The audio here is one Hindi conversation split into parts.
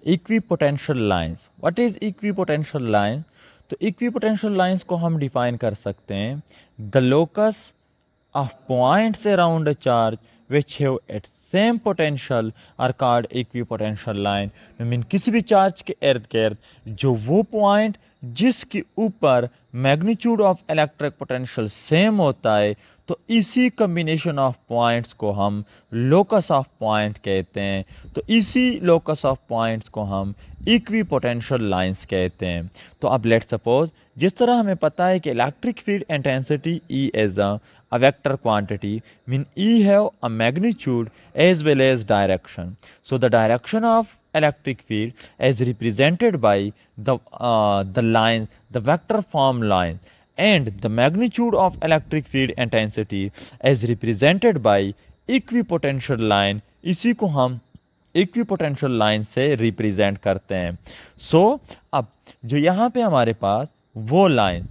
Equipotential lines. What is equipotential line? तो इक्विपोटेंशियल लाइंस को हम डिफाइन कर सकते हैं, the locus of points around a charge which have its same potential are called equipotential line। Mean किसी भी चार्ज के इर्द गिर्द जो वो पॉइंट जिसके ऊपर magnitude of electric potential same होता है, तो इसी कम्बिनेशन ऑफ पॉइंट्स को हम लोकस ऑफ पॉइंट कहते हैं। तो इसी लोकस ऑफ पॉइंट्स को हम इक्विपोटेंशियल लाइंस कहते हैं। तो अब लेट्स सपोज, जिस तरह हमें पता है कि electric field intensity E is a vector quantity, mean E have a magnitude as well as direction. So the direction of electric field is represented by the line, the vector form line, and the magnitude of electric field intensity is represented by equipotential line। इसी को हम इक्विपोटेंशियल लाइन से रिप्रेजेंट करते हैं। सो अब जो यहाँ पे हमारे पास वो line,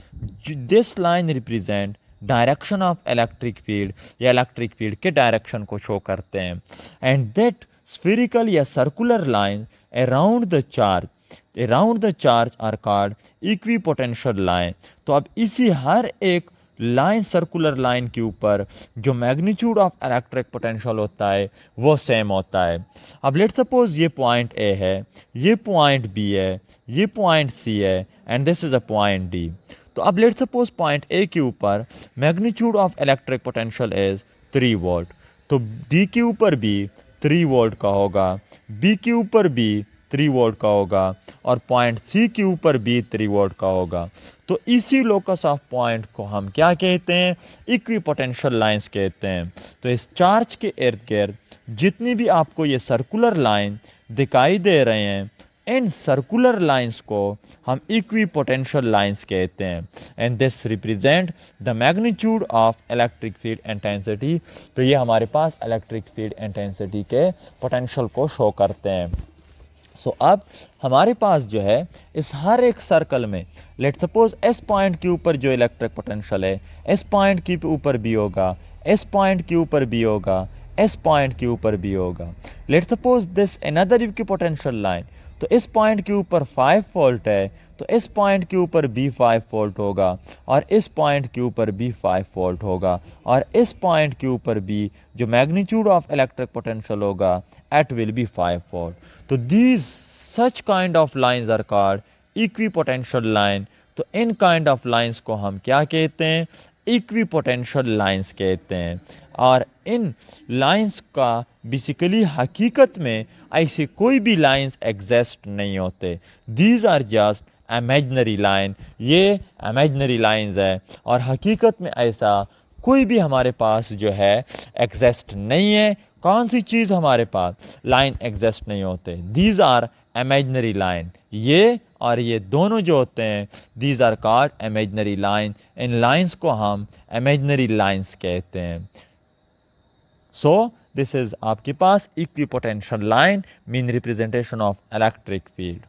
this line represent direction of electric field या इलेक्ट्रिक फील्ड के डायरेक्शन को शो करते हैं। एंड दैट स्फेरिकल या circular line around the charge are called equipotential line. तो अब इसी हर एक लाइन, सर्कुलर लाइन के ऊपर जो मैग्नीट्यूड ऑफ इलेक्ट्रिक पोटेंशियल होता है वो सेम होता है। अब लेट्स सपोज ये पॉइंट ए है, ये पॉइंट बी है, ये पॉइंट सी है, and this is a point D. तो अब लेट्स सपोज पॉइंट ए के ऊपर magnitude of electric potential is 3 volt, तो डी के ऊपर भी 3 वोल्ट का होगा, बी के ऊपर भी 3 वोल्ट का होगा, और पॉइंट सी के ऊपर भी 3 वोल्ट का होगा। तो इसी लोकस ऑफ पॉइंट को हम क्या कहते हैं? इक्विपोटेंशियल लाइंस कहते हैं। तो इस चार्ज के इर्द गिर्द जितनी भी आपको ये सर्कुलर लाइन दिखाई दे रहे हैं, इन सर्कुलर लाइंस को हम इक्विपोटेंशियल लाइंस कहते हैं। And this represent the magnitude of electric field intensity. तो ये हमारे पास इलेक्ट्रिक फील्ड इंटेंसिटी के पोटेंशियल को शो करते हैं। सो अब हमारे पास जो है इस हर एक सर्कल में, लेट सपोज एस पॉइंट के ऊपर जो इलेक्ट्रिक पोटेंशियल है, एस पॉइंट के ऊपर भी होगा, एस पॉइंट के ऊपर भी होगा, एस पॉइंट के ऊपर भी होगा। Let suppose this another equipotential line, तो इस पॉइंट के ऊपर 5 वोल्ट है, तो इस पॉइंट के ऊपर भी 5 वोल्ट होगा, और इस पॉइंट के ऊपर भी 5 वोल्ट होगा, और इस पॉइंट के ऊपर भी जो मैग्नीट्यूड ऑफ इलेक्ट्रिक पोटेंशियल होगा एट विल बी 5 वोल्ट। तो these such kind of lines are called equipotential line. तो इन काइंड ऑफ लाइंस को हम क्या कहते हैं? इक्विपोटेंशियल लाइंस कहते हैं। और इन लाइंस का बेसिकली हकीकत में ऐसे कोई भी लाइंस एग्जिस्ट नहीं होते, these are just imaginary line. ये इमेजिनरी लाइंस है, और हकीकत में ऐसा कोई भी हमारे पास जो है एग्जिस्ट नहीं है। कौन सी चीज़ हमारे पास लाइन एग्जिस्ट नहीं होते? These are imaginary line. ये और ये दोनों जो होते हैं, these are called imaginary line. इन लाइंस को हम इमेजिनरी लाइंस कहते हैं। सो दिस इज आपके पास equipotential line, mean representation of electric field.